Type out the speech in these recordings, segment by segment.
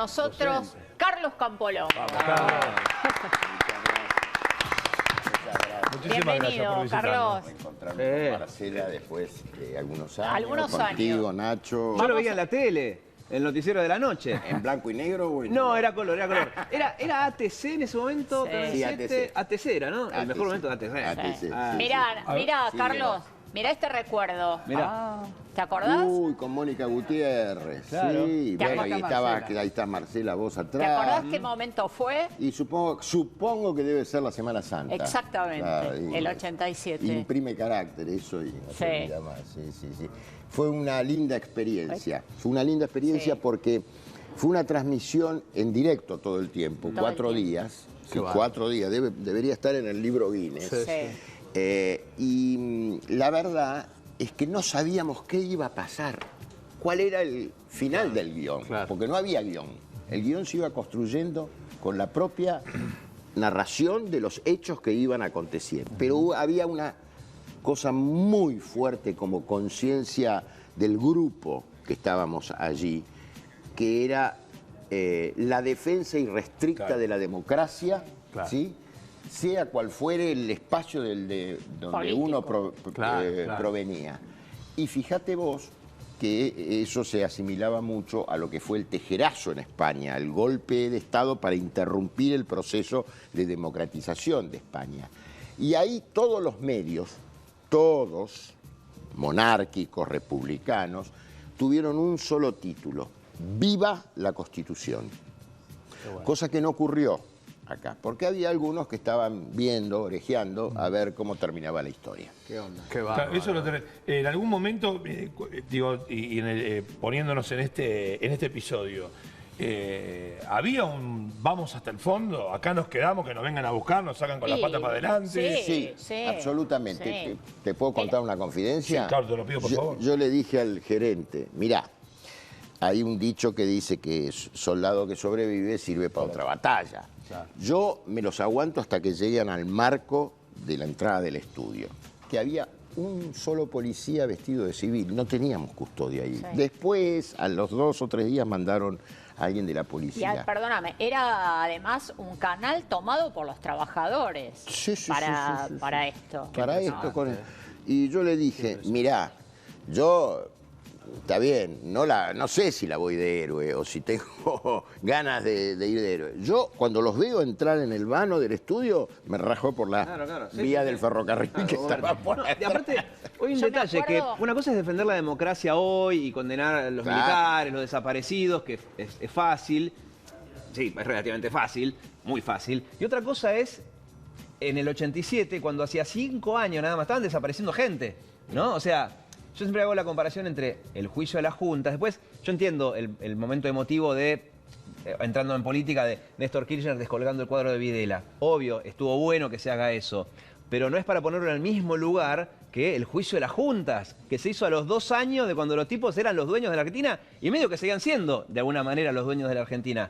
nosotros Carlos Campolón. Muchísimas Bienvenido, gracias por Carlos. Encontrarme con Marcela después de algunos años. Algunos contigo, años. Nacho. Yo lo veía en la tele, el noticiero de la noche. ¿En blanco y negro o en No, color? era color, era color. Era ATC en ese momento, Sí. 37, ATC era, ¿no? El ATC. mejor momento de ATC. ATC, Ah, sí. Mirá, Sí, Carlos, mirá este recuerdo. Mirá. ¿Te acordás? Uy, con Mónica Gutiérrez. Claro. Sí, ¿Te bueno, acordás? ahí está Marcela, vos ¿Te atrás. acordás qué momento fue? Y supongo que debe ser la Semana Santa. Exactamente, Claro, y el 87. Imprime carácter eso y no Sí. se olvida más. Sí. Fue una linda experiencia. Fue una linda experiencia Sí. porque fue una transmisión en directo todo el tiempo, Todo el 4 tiempo. días. Sí, Qué 4 días, debería estar en el libro Guinness. Sí. Y la verdad es que no sabíamos qué iba a pasar, cuál era el final del guión, porque no había guión. El guión se iba construyendo con la propia narración de los hechos que iban aconteciendo. Pero había una cosa muy fuerte como conciencia del grupo que estábamos allí, que era la defensa irrestricta de la democracia, ¿sí? Sea cual fuere el espacio donde Político. uno provenía. Y fíjate vos que eso se asimilaba mucho a lo que fue el tejerazo en España, el golpe de Estado para interrumpir el proceso de democratización de España. Y ahí todos los medios, todos, monárquicos, republicanos, tuvieron un solo título: ¡Viva la Constitución! Cosa que no ocurrió acá, porque había algunos que estaban viendo, orejeando, a ver cómo terminaba la historia. ¿Qué onda? Qué bárbaro. Eso lo tenés. En algún momento, digo, poniéndonos en este episodio, había un vamos hasta el fondo, acá nos quedamos, que nos vengan a buscar, nos sacan con la Sí. pata para adelante. Sí, absolutamente. sí. ¿Te puedo contar una confidencia? Sí, claro, te lo pido, por favor. Yo le dije al gerente, mirá, hay un dicho que dice que soldado que sobrevive sirve para otra batalla. Yo me los aguanto hasta que lleguen al marco de la entrada del estudio, que había un solo policía vestido de civil, no teníamos custodia ahí. Sí. Después, a los 2 o 3 días, mandaron a alguien de la Y, policía. perdóname, era además un canal tomado por los trabajadores Sí, para sí. para esto. Para esto. Y yo le dije, mirá, yo, está bien, no sé si la voy de héroe o si tengo ganas de ir de héroe. Yo, cuando los veo entrar en el vano del estudio, me rajo por la vía del ferrocarril que estaba por No, ahí. y aparte, hoy hay un Yo me detalle, que acuerdo- una cosa es defender la democracia hoy y condenar a los militares, los desaparecidos, que es fácil, sí, es relativamente fácil, muy fácil. Y otra cosa es, en el 87, cuando hacía 5 años nada más, estaban desapareciendo gente, ¿no? O sea, yo siempre hago la comparación entre el juicio de las juntas, después yo entiendo el momento emotivo de, entrando en política, de Néstor Kirchner descolgando el cuadro de Videla. Obvio, estuvo bueno que se haga eso, pero no es para ponerlo en el mismo lugar que el juicio de las juntas, que se hizo a los 2 años de cuando los tipos eran los dueños de la Argentina y medio que seguían siendo, de alguna manera, los dueños de la Argentina.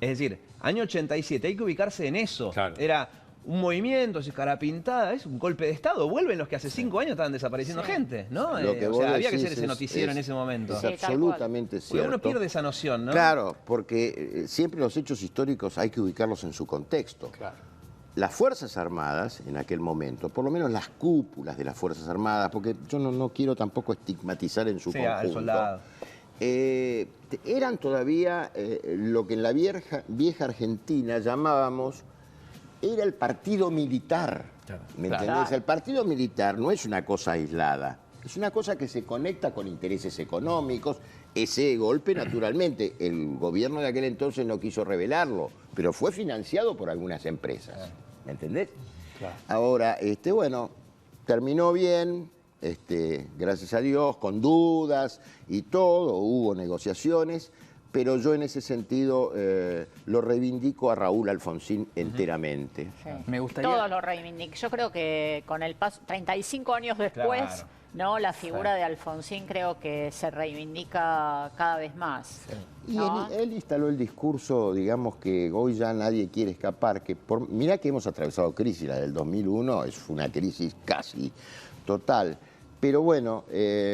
Es decir, año 87, hay que ubicarse en eso. Claro. Era un movimiento, cara pintada, es un golpe de Estado. Vuelven los que hace 5 años estaban desapareciendo gente, ¿no? Lo que O vos sea, había que decís hacer ese noticiero en ese momento. Es Sí, tal absolutamente Porque cierto. uno pierde esa noción, ¿no? Claro, porque siempre los hechos históricos hay que ubicarlos en su contexto. Las Fuerzas Armadas, en aquel momento, por lo menos las cúpulas de las Fuerzas Armadas, porque yo no quiero tampoco estigmatizar en su Sí, al conjunto, soldado. eran todavía lo que en la vieja Argentina llamábamos, era el partido militar. ¿Me entendés? El partido militar no es una cosa aislada, es una cosa que se conecta con intereses económicos. Ese golpe, naturalmente, el gobierno de aquel entonces no quiso revelarlo, pero fue financiado por algunas empresas. ¿Me entendés? Ahora, bueno, terminó bien, gracias a Dios, con dudas y todo, hubo negociaciones, pero yo en ese sentido lo reivindico a Raúl Alfonsín enteramente. Sí. Me gustaría- Todo lo reivindica. Yo creo que con el paso, 35 años después, Claro. ¿no? La figura de Alfonsín creo que se reivindica cada vez más. Y ¿no? él instaló el discurso, digamos, que hoy ya nadie quiere escapar, que mirá que hemos atravesado crisis, la del 2001 fue una crisis casi total. Pero bueno,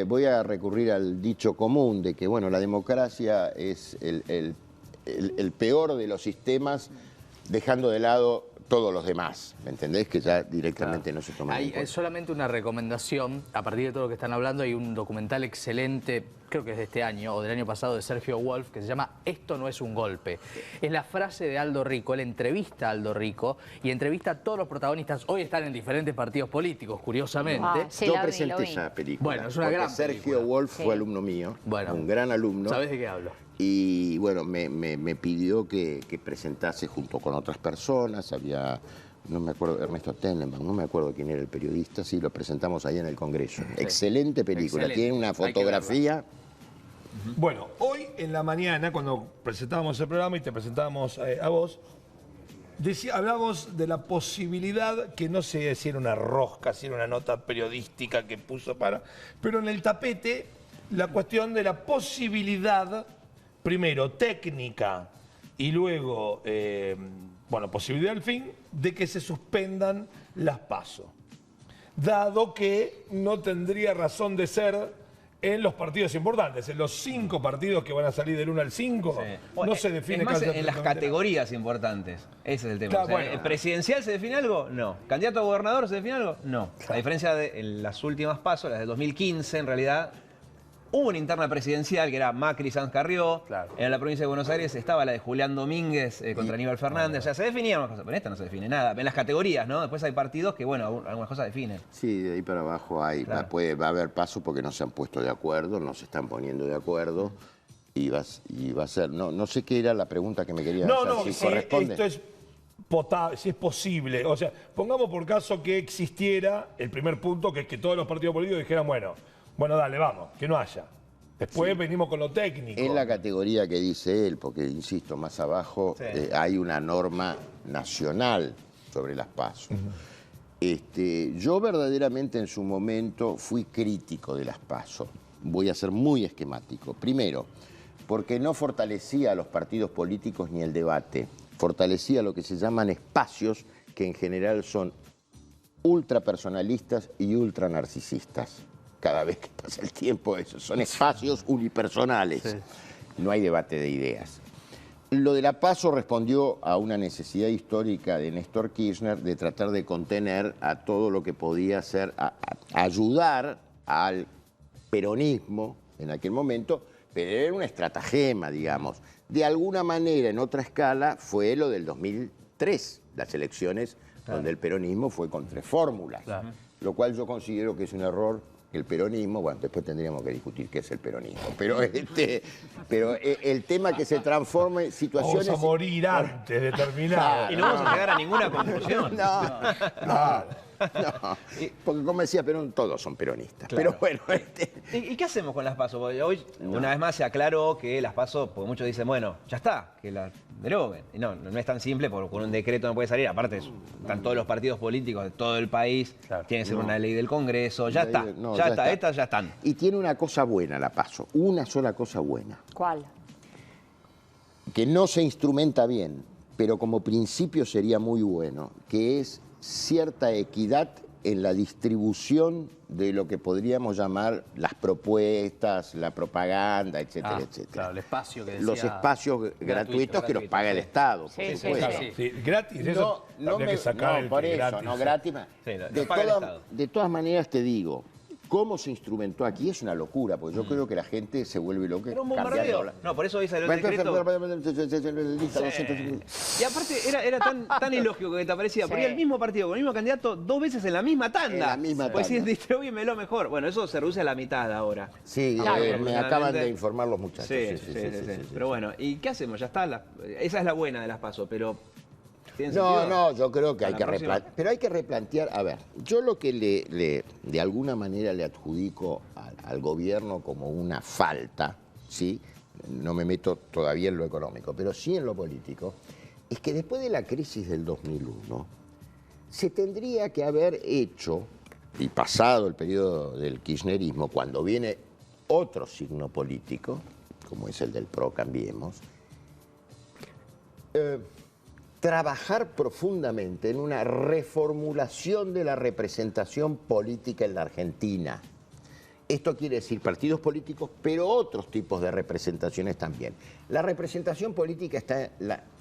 voy a recurrir al dicho común de que, bueno, la democracia es el peor de los sistemas, dejando de lado todos los demás, ¿me entendés? Que ya directamente no se toman en cuenta. Hay solamente una recomendación, a partir de todo lo que están hablando, hay un documental excelente, creo que es de este año o del año pasado, de Sergio Wolf, que se llama Esto no es un golpe. Es la frase de Aldo Rico, él entrevista a Aldo Rico y entrevista a todos los protagonistas. Hoy están en diferentes partidos políticos, curiosamente. Sí, Yo lo vi. presenté esa película. Bueno, es una porque gran Sergio película. Wolf Sí. fue alumno mío, Bueno. un gran alumno. ¿Sabés de qué hablo? Y bueno, me pidió que presentase junto con otras personas, había, no me acuerdo, Ernesto Tenenbaum, no me acuerdo quién era el periodista, sí, lo presentamos ahí en el Congreso. Excelente película, Excelente. tiene una Hay que fotografía. Bueno, hoy en la mañana, cuando presentábamos el programa y te presentábamos a vos, hablábamos de la posibilidad, que no sé si era una rosca, si era una nota periodística que puso pero en el tapete, la cuestión de la posibilidad, primero técnica y luego, bueno, posibilidad al fin, de que se suspendan las PASO. Dado que no tendría razón de ser en los partidos importantes, en los 5 partidos que van a salir del 1 al 5, no se define es más, casi en las categorías importantes. Ese es el tema. Claro, O sea, bueno. ¿el presidencial se define algo? No. ¿Candidato a gobernador se define algo? No. A diferencia de en las últimas pasos, las de 2015, en realidad, hubo una interna presidencial que era Macri-Sanz Carrió. Claro. En la provincia de Buenos Aires estaba la de Julián Domínguez contra Aníbal Fernández. O sea, se definían unas cosas, pero en esta no se define nada. En las categorías, ¿no? Después hay partidos que, bueno, algunas cosas definen. Sí, de ahí para abajo hay, Claro. va a haber paso porque no se han puesto de acuerdo, no se están poniendo de acuerdo y va a ser, no sé qué era la pregunta que me quería No, hacer, no, si si corresponde. esto es potable, si es posible. O sea, pongamos por caso que existiera el primer punto, que es que todos los partidos políticos dijeran, bueno, dale, vamos, que no haya. Después venimos con lo técnico. Es la categoría que dice él, porque insisto, más abajo hay una norma nacional sobre las PASO. Yo verdaderamente en su momento fui crítico de las PASO. Voy a ser muy esquemático. Primero, porque no fortalecía a los partidos políticos ni el debate. Fortalecía lo que se llaman espacios, que en general son ultrapersonalistas y ultranarcisistas. Cada vez que pasa el tiempo, eso son espacios unipersonales. Sí. No hay debate de ideas. Lo de la PASO respondió a una necesidad histórica de Néstor Kirchner de tratar de contener a todo lo que podía ser, ayudar al peronismo en aquel momento, pero era una estratagema, digamos. De alguna manera, en otra escala, fue lo del 2003, las elecciones donde el peronismo fue con 3 fórmulas, lo cual yo considero que es un error. El peronismo, bueno, después tendríamos que discutir qué es el peronismo, pero el tema que se transforme en situaciones... Vamos a morir antes de terminar. Y no vamos a llegar a ninguna conclusión. No, porque como decía Perón, todos son peronistas. Claro. Pero bueno... ¿Y qué hacemos con las PASO? Porque hoy, una vez más, se aclaró que las PASO, porque muchos dicen, bueno, ya está, que las deroguen. Y no es tan simple, porque con un decreto no puede salir. Aparte, están todos los partidos políticos de todo el país, tiene que ser una ley del Congreso, ya está. Estas ya están. Y tiene una cosa buena la PASO, una sola cosa buena. ¿Cuál? Que no se instrumenta bien, pero como principio sería muy bueno, que es cierta equidad en la distribución de lo que podríamos llamar las propuestas, la propaganda, etcétera, etcétera. Claro, el espacio que decía... Los espacios gratuitos que los paga el Estado, por Sí, supuesto. Sí, gratis, eso habría que sacar por eso, gratis. no gratis. Sí, lo paga el Estado. De todas maneras te digo, cómo se instrumentó aquí es una locura, porque yo creo que la gente se vuelve loca. Era un bombardeo. No, por eso hoy salió el decreto. Y aparte era tan ilógico que te aparecía. Ponía el mismo partido con el mismo candidato 2 veces en la misma tanda. En la misma pues tanda. sí, distribúyemelo mejor. Bueno, eso se reduce a la mitad ahora. Sí, me acaban de informar los muchachos. Sí. Pero bueno, ¿y qué hacemos? Ya está. Esa es la buena de las PASO, pero... No, yo creo que hay que próxima? replantear. Pero hay que replantear, a ver, yo lo que de alguna manera le adjudico al gobierno como una falta, ¿sí? No me meto todavía en lo económico, pero sí en lo político, es que después de la crisis del 2001, se tendría que haber hecho, y pasado el periodo del kirchnerismo, cuando viene otro signo político, como es el del PRO, Cambiemos, trabajar profundamente en una reformulación de la representación política en la Argentina. Esto quiere decir partidos políticos, pero otros tipos de representaciones también. La representación política está,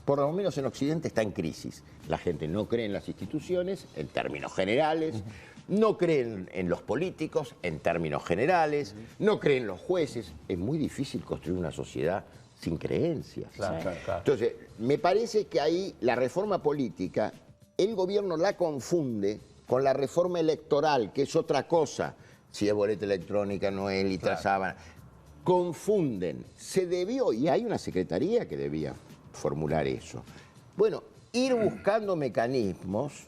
por lo menos en Occidente, está en crisis. La gente no cree en las instituciones, en términos generales, no cree en los políticos, en términos generales, no cree en los jueces. Es muy difícil construir una sociedad sin creencias. Claro. Entonces, me parece que ahí la reforma política, el gobierno la confunde con la reforma electoral, que es otra cosa. Si es boleta electrónica, no es litra sábana. Confunden. Se debió, y hay una secretaría que debía formular eso. Bueno, ir buscando mecanismos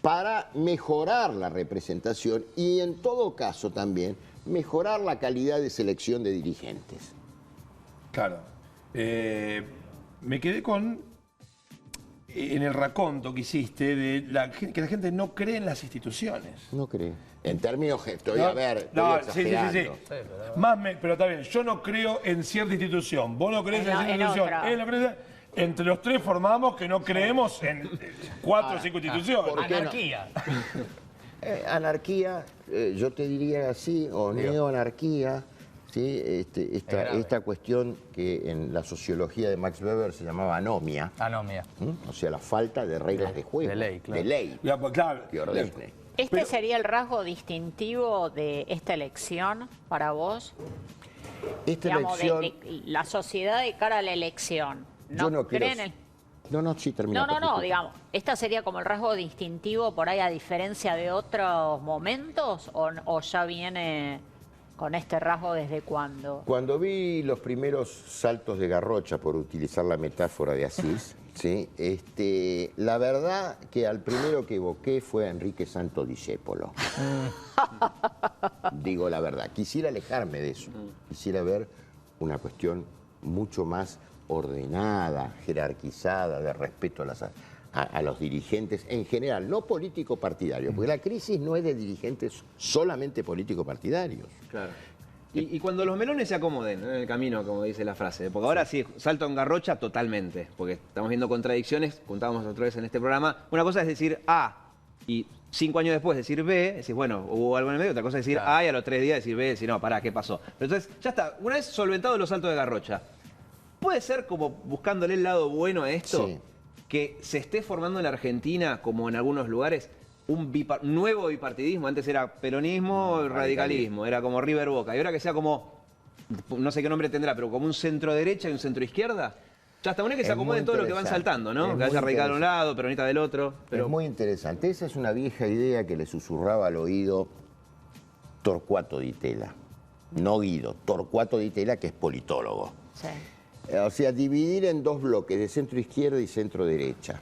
para mejorar la representación y en todo caso también mejorar la calidad de selección de dirigentes. Claro. Me quedé en el raconto que hiciste de que la gente no cree en las instituciones. No cree. En términos, estoy exagerando. Pero está bien, yo no creo en cierta institución, vos no crees en cierta institución, entre los tres formamos que no creemos en 4 o 5 instituciones. Anarquía. Anarquía, yo te diría así, o neoanarquía, ¿sí? Esta cuestión que en la sociología de Max Weber se llamaba anomia. Anomia. O sea, la falta de reglas de juego. De ley, claro. De ley. Ya, pues, claro. Que ordene. ¿Este sería el rasgo distintivo de esta elección para vos? Esta Digamos, elección... de la sociedad de cara a la elección. Yo no creo... creen sí, termina. No, digamos, ¿esta sería como el rasgo distintivo por ahí a diferencia de otros momentos o ya viene con este rasgo desde cuándo? Cuando vi los primeros saltos de Garrocha, por utilizar la metáfora de Asís, ¿sí? La verdad que al primero que evoqué fue a Enrique Santo Discépolo. Digo la verdad, quisiera alejarme de eso, quisiera ver una cuestión mucho más ordenada, jerarquizada, de respeto a los dirigentes en general, no político-partidarios, porque la crisis no es de dirigentes solamente político-partidarios. Claro. Y cuando los melones se acomoden en el camino, como dice la frase, porque ahora sí, salto en Garrocha totalmente, porque estamos viendo contradicciones, contábamos otra vez en este programa. Una cosa es decir A y 5 años después decir B, decir, bueno, hubo algo en el medio, otra cosa es decir A y a los 3 días decir B, decir, no, pará, ¿qué pasó? Pero entonces, ya está, una vez solventado los saltos de Garrocha, ¿puede ser como buscándole el lado bueno a esto, que se esté formando en la Argentina, como en algunos lugares, un nuevo bipartidismo? Antes era peronismo, radicalismo, era como River Boca, y ahora que sea como, no sé qué nombre tendrá, pero como un centro derecha y un centro izquierda. Ya hasta una que se acomoden todos los que van saltando, ¿no? Que haya radical de un lado, peronista del otro. Pero... Es muy interesante. Esa es una vieja idea que le susurraba al oído Torcuato Di Tella. No Guido, Torcuato Di Tella, que es politólogo. Sí. O sea, dividir en dos bloques, de centro izquierda y centro derecha.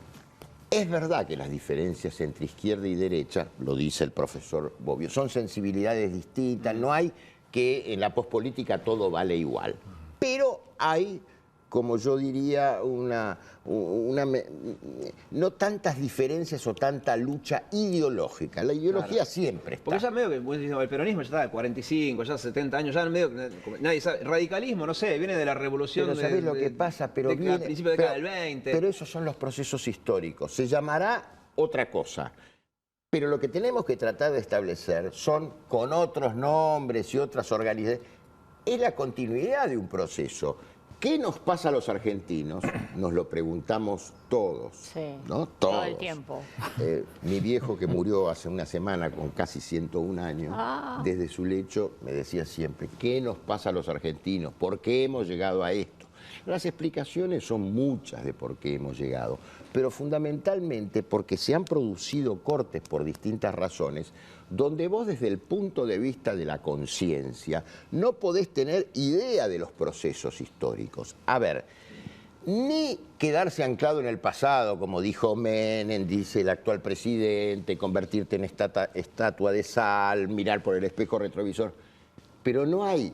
Es verdad que las diferencias entre izquierda y derecha, lo dice el profesor Bobbio, son sensibilidades distintas, no hay que en la pospolítica todo vale igual. Pero hay, como yo diría, no tantas diferencias o tanta lucha ideológica. La ideología siempre está. Porque ya medio que, el peronismo ya está de 45, ya 70 años, ya medio que nadie sabe. Radicalismo, no sé, viene de la revolución. Pero ¿sabés lo que pasa? Pero al principio de la década del 20. Pero esos son los procesos históricos. Se llamará otra cosa. Pero lo que tenemos que tratar de establecer son, con otros nombres y otras organizaciones, es la continuidad de un proceso. ¿Qué nos pasa a los argentinos? Nos lo preguntamos todos, Sí, ¿no? todo el tiempo. Mi viejo, que murió hace una semana con casi 101 años, desde su lecho me decía siempre, ¿qué nos pasa a los argentinos? ¿Por qué hemos llegado a esto? Las explicaciones son muchas de por qué hemos llegado, pero fundamentalmente porque se han producido cortes por distintas razones, donde vos desde el punto de vista de la conciencia no podés tener idea de los procesos históricos. A ver, ni quedarse anclado en el pasado, como dijo Menem, dice el actual presidente, convertirte en estatua de sal, mirar por el espejo retrovisor, pero no hay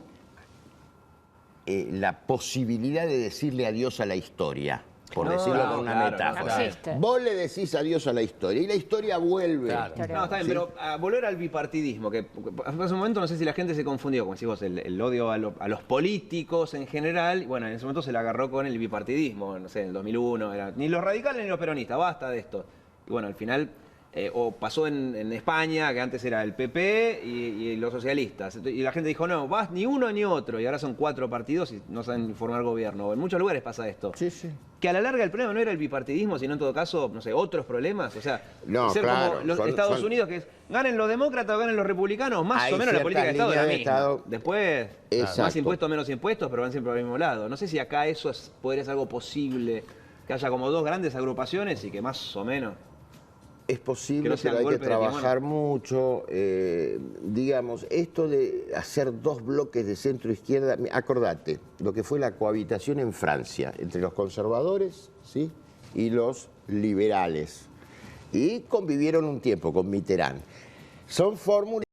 la posibilidad de decirle adiós a la historia, por decirlo con una metáfora. No, vos le decís adiós a la historia y la historia vuelve. Claro. No, está bien, pero a volver al bipartidismo, que hace un momento no sé si la gente se confundió, como decís vos, el odio a los políticos en general, bueno, en ese momento se la agarró con el bipartidismo, no sé, en el 2001, ni los radicales ni los peronistas, basta de esto. Y bueno, al final o pasó en España, que antes era el PP y los socialistas. Y la gente dijo, no, vas ni uno ni otro. Y ahora son 4 partidos y no saben formar gobierno. En muchos lugares pasa esto. Sí, sí. Que a la larga el problema no era el bipartidismo, sino en todo caso, no sé, otros problemas. O sea, No, ser claro, como los son- Estados son- Unidos, que es, ganen los demócratas o ganen los republicanos, más Hay o menos la política de ciertas Estado es la líneas de misma. Estado. Después, Exacto. más impuestos, menos impuestos, pero van siempre al mismo lado. No sé si acá eso podría ser algo posible, que haya como 2 grandes agrupaciones y que más o menos... Es posible, Que no sean pero hay que golpes de timón. trabajar mucho. Digamos, esto de hacer 2 bloques de centro-izquierda, acordate, lo que fue la cohabitación en Francia entre los conservadores, ¿sí?, y los liberales. Y convivieron un tiempo con Mitterrand. Son fórmulas,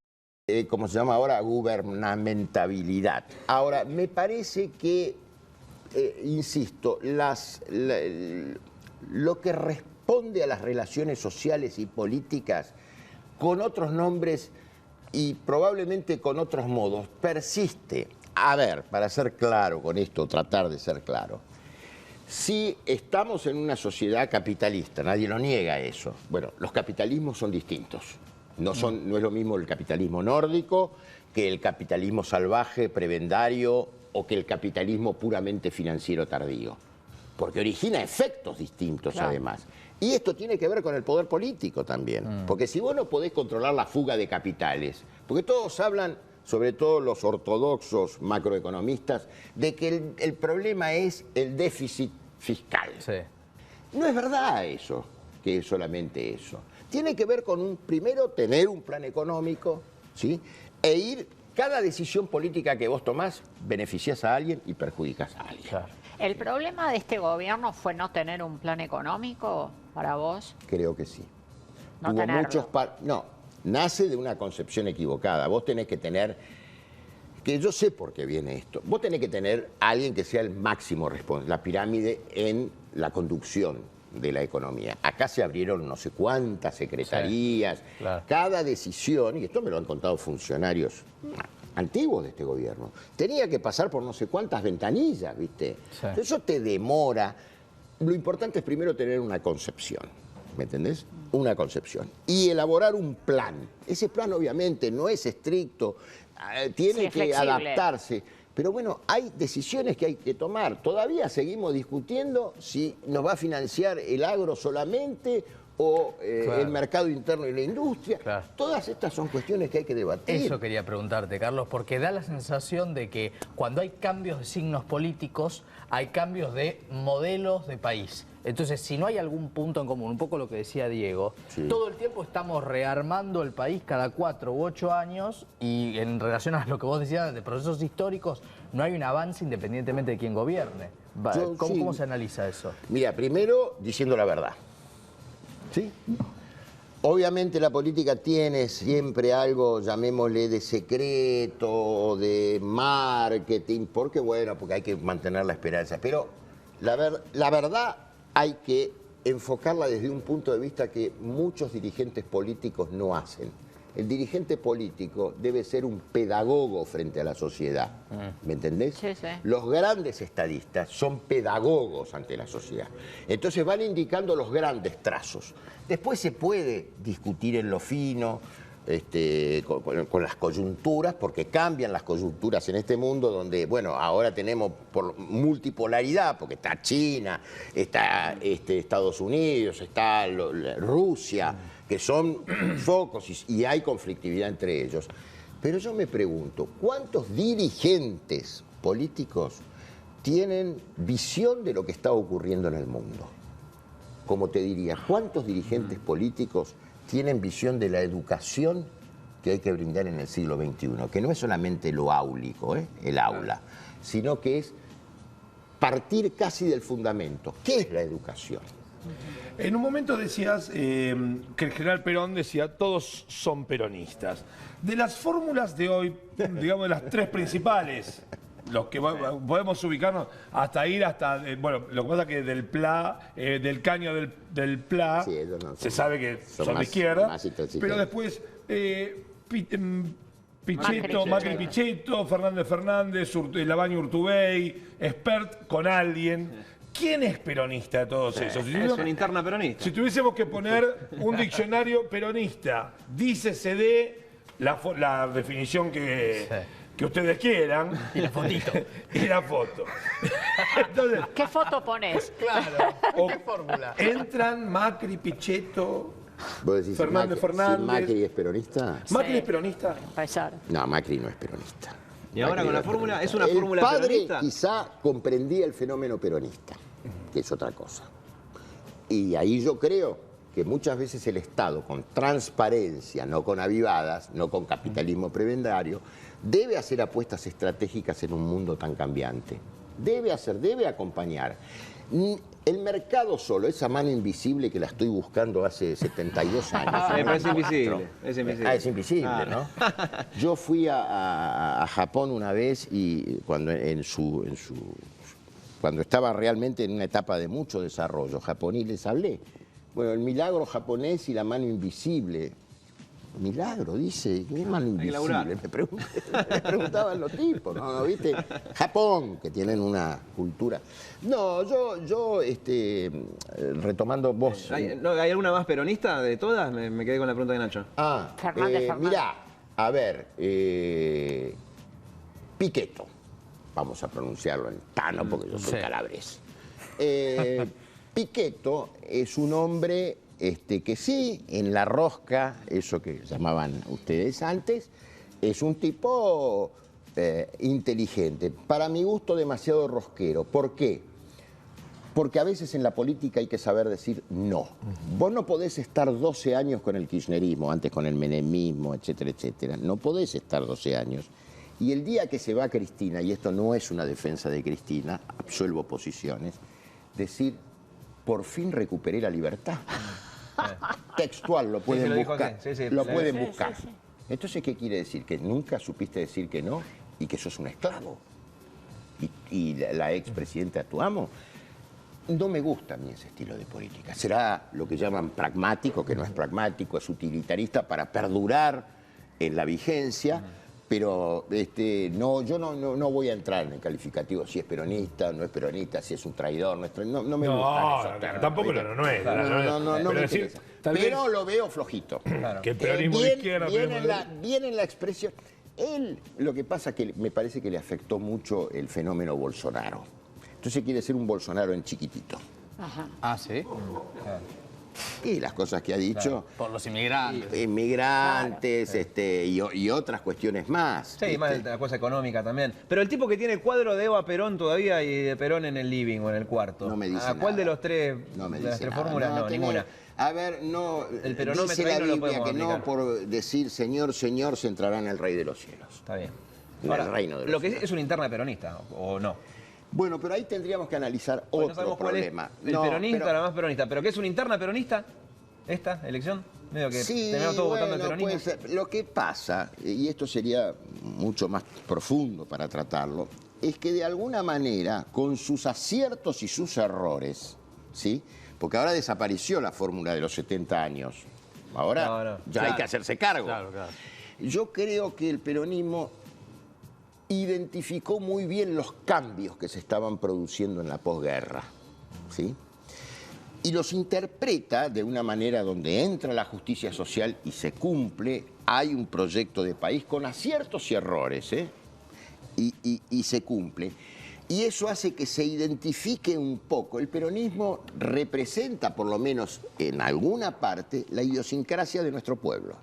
como se llama ahora, gubernamentabilidad. Ahora, me parece que, insisto, lo que responde a las relaciones sociales y políticas con otros nombres y probablemente con otros modos, persiste. A ver, para ser claro con esto, tratar de ser claro. Si estamos en una sociedad capitalista, nadie lo niega eso. Bueno, los capitalismos son distintos. No es lo mismo el capitalismo nórdico que el capitalismo salvaje, prebendario o que el capitalismo puramente financiero tardío. Porque origina efectos distintos, Claro. además. Y esto tiene que ver con el poder político también. Porque si vos no podés controlar la fuga de capitales, porque todos hablan, sobre todo los ortodoxos macroeconomistas, de que el problema es el déficit fiscal. Sí. No es verdad eso, que es solamente eso. Tiene que ver con, primero, tener un plan económico, ¿sí?, e ir, cada decisión política que vos tomás, beneficiás a alguien y perjudicás a alguien. Claro. ¿El problema de este gobierno fue no tener un plan económico para vos? Creo que sí. No Hubo tenerlo. muchos no, nace de una concepción equivocada. Vos tenés que tener, que yo sé por qué viene esto, vos tenés que tener a alguien que sea el máximo responsable, la pirámide en la conducción de la economía. Acá se abrieron no sé cuántas secretarías, Sí, claro. cada decisión, y esto me lo han contado funcionarios antiguos de este gobierno, tenía que pasar por no sé cuántas ventanillas, ¿viste? Sí. Eso te demora. Lo importante es primero tener una concepción, ¿me entendés? Una concepción. Y elaborar un plan. Ese plan obviamente no es estricto, tiene Sí, es que flexible. adaptarse. Pero bueno, hay decisiones que hay que tomar. Todavía seguimos discutiendo si nos va a financiar el agro solamente o Claro. el mercado interno y la industria. Claro. Todas estas son cuestiones que hay que debatir. Eso quería preguntarte, Carlos, porque da la sensación de que cuando hay cambios de signos políticos, hay cambios de modelos de país. Entonces, si no hay algún punto en común, un poco lo que decía Diego, Sí. todo el tiempo estamos rearmando el país cada 4 u 8 años y en relación a lo que vos decías de procesos históricos, no hay un avance independientemente de quién gobierne. Yo, sí. ¿Cómo se analiza eso? Mira, primero diciendo la verdad. ¿Sí? Obviamente la política tiene siempre algo, llamémosle, de secreto, o de marketing, porque bueno, porque hay que mantener la esperanza. Pero la verdad hay que enfocarla desde un punto de vista que muchos dirigentes políticos no hacen. El dirigente político debe ser un pedagogo frente a la sociedad, ¿me entendés? Sí, sí. Los grandes estadistas son pedagogos ante la sociedad. Entonces van indicando los grandes trazos. Después se puede discutir en lo fino, con las coyunturas, porque cambian las coyunturas en este mundo donde, bueno, ahora tenemos por multipolaridad, porque está China, está Estados Unidos, está Rusia, que son focos y hay conflictividad entre ellos. Pero yo me pregunto, ¿cuántos dirigentes políticos tienen visión de lo que está ocurriendo en el mundo? Como te diría, ¿cuántos dirigentes políticos tienen visión de la educación que hay que brindar en el siglo XXI? Que no es solamente lo áulico, el aula, sino que es partir casi del fundamento. ¿Qué es la educación? En un momento decías que el general Perón decía, todos son peronistas. De las fórmulas de hoy, digamos de las 3 principales, los que podemos ubicarnos hasta ir hasta, bueno, lo que pasa es que del PLA, del caño del PLA, Sí, ellos no son- se sabe que son son más- de izquierda, más intransigentes. pero después Pichetto, Macri, Macri Pichetto, Fernández Fernández, Labaña Urtubey, Espert con alguien. ¿quién es peronista de todos esos? Es una interna peronista. Si tuviésemos que poner un diccionario peronista, dícese de la definición que ustedes quieran. Y la fotito. Y la foto. Entonces, ¿Qué foto pones? Claro. o ¿Qué fórmula? entran Macri, Pichetto. ¿Vos decís Fernández si Fernández. Macri es peronista? ¿Macri Sí. es peronista? Pesar. No, Macri no es peronista. Y ahora Macri con no la es fórmula, peronista. ¿es una fórmula El padre peronista? quizá comprendía el fenómeno peronista, que es otra cosa. Y ahí yo creo que muchas veces el Estado, con transparencia, no con avivadas, no con capitalismo prebendario, debe hacer apuestas estratégicas en un mundo tan cambiante. Debe acompañar. El mercado solo, esa mano invisible que la estoy buscando hace 72 años. Pero es invisible. Es invisible. Ah, es invisible, Ah. ¿no? Yo fui a Japón una vez y cuando estaba realmente en una etapa de mucho desarrollo japonés les hablé. Bueno, el milagro japonés y la mano invisible. Milagro, dice, ¿qué mano Hay que laburar. invisible? Me preguntaban los tipos, ¿no? ¿Viste? Japón, que tienen una cultura. No, yo retomando vos. ¿Hay alguna más peronista de todas? Me quedé con la pregunta de Nacho. Fernández. Mirá, a ver, Pichetto, vamos a pronunciarlo en tano porque yo soy Sí. calabrés. Pichetto es un hombre que sí, en la rosca, eso que llamaban ustedes antes, es un tipo inteligente, para mi gusto demasiado rosquero. ¿Por qué? Porque a veces en la política hay que saber decir no. Vos no podés estar 12 años con el kirchnerismo, antes con el menemismo, etcétera, etcétera. No podés estar 12 años. Y el día que se va Cristina, y esto no es una defensa de Cristina, absuelvo posiciones, decir, por fin recuperé la libertad. Textual, lo pueden lo dijo buscar. así. Sí, lo sí. pueden Sí, buscar. sí, sí. Entonces, ¿qué quiere decir? Que nunca supiste decir que no y que sos un esclavo. Y la expresidenta tu amo. No me gusta a mí ese estilo de política. Será lo que llaman pragmático, que no es pragmático, es utilitarista para perdurar en la vigencia, pero yo no voy a entrar en el calificativo si es peronista, no es peronista, si es un traidor, no es traidor. No me gustan esos términos, tampoco ¿viste? lo es. No Pero me decir, interesa. tal Pero vez lo veo flojito. que el peronismo de izquierda... Bien en la expresión. Él, lo que pasa que me parece que le afectó mucho el fenómeno Bolsonaro. Entonces quiere ser un Bolsonaro en chiquitito. Ajá. Ah, ¿sí? Y las cosas que ha dicho, Por los inmigrantes. inmigrantes, y otras cuestiones más. Sí, más la cosa económica también. Pero el tipo que tiene el cuadro de Eva Perón todavía y de Perón en el living o en el cuarto. No me dice ¿A cuál nada. de los tres, No me de las dice tres nada. fórmulas? No, tenés- ninguna. A ver, no. El peronómetro dice ahí la no lo Biblia podemos que no aplicar. por decir Señor, Señor se entrará en el Rey de los cielos. Está bien. En el reino de los lo que cielos. es una interna peronista, ¿o no? Bueno, pero ahí tendríamos que analizar Pues no otro sabemos problema. cuál es el No, peronista pero- o la más peronista. ¿Pero qué es una interna peronista? ¿Esta elección? Medio que Sí, tenemos todos votando el bueno, peronismo. puede ser. Lo que pasa, y esto sería mucho más profundo para tratarlo, es que de alguna manera, con sus aciertos y sus errores, ¿sí? Porque ahora desapareció la fórmula de los 70 años. Ahora No, ya hay que hacerse cargo. Claro, claro. Yo creo que el peronismo identificó muy bien los cambios que se estaban produciendo en la posguerra, ¿sí? Y los interpreta de una manera donde entra la justicia social y se cumple, hay un proyecto de país con aciertos y errores, ¿eh? Y se cumple. Y eso hace que se identifique un poco. El peronismo representa, por lo menos en alguna parte, la idiosincrasia de nuestro pueblo.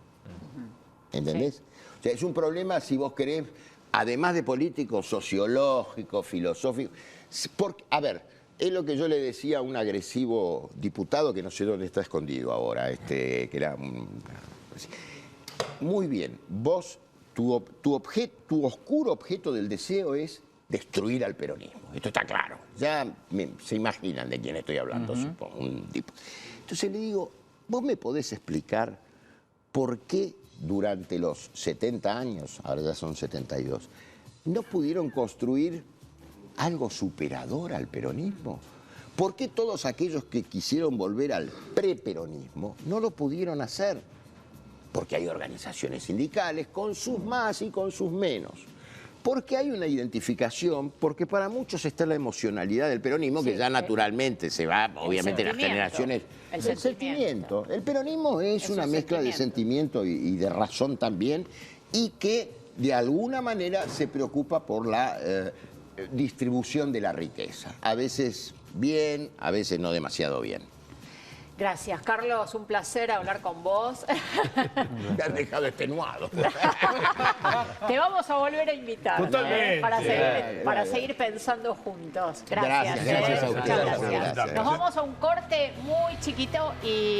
¿Entendés? O sea, es un problema, si vos querés, además de político, sociológico, filosófico. A ver, es lo que yo le decía a un agresivo diputado, que no sé dónde está escondido ahora, que era muy bien, vos, tu oscuro objeto del deseo es destruir al peronismo. Esto está claro. Ya se imaginan de quién estoy hablando, supongo, un tipo. Entonces le digo, ¿vos me podés explicar por qué durante los 70 años, ahora ya son 72, no pudieron construir algo superador al peronismo? ¿Por qué todos aquellos que quisieron volver al preperonismo no lo pudieron hacer? Porque hay organizaciones sindicales con sus más y con sus menos. Porque hay una identificación, porque para muchos está la emocionalidad del peronismo, que ya naturalmente se va, obviamente, las generaciones. El sentimiento. El peronismo es una mezcla de sentimiento y de razón también, y que de alguna manera se preocupa por la distribución de la riqueza. A veces bien, a veces no demasiado bien. Gracias, Carlos. Un placer hablar con vos. Me han dejado extenuado. Te vamos a volver a invitar. Totalmente. Para seguir pensando juntos. Gracias. Gracias a ustedes. Muchas gracias. Gracias. Nos vamos a un corte muy chiquito y...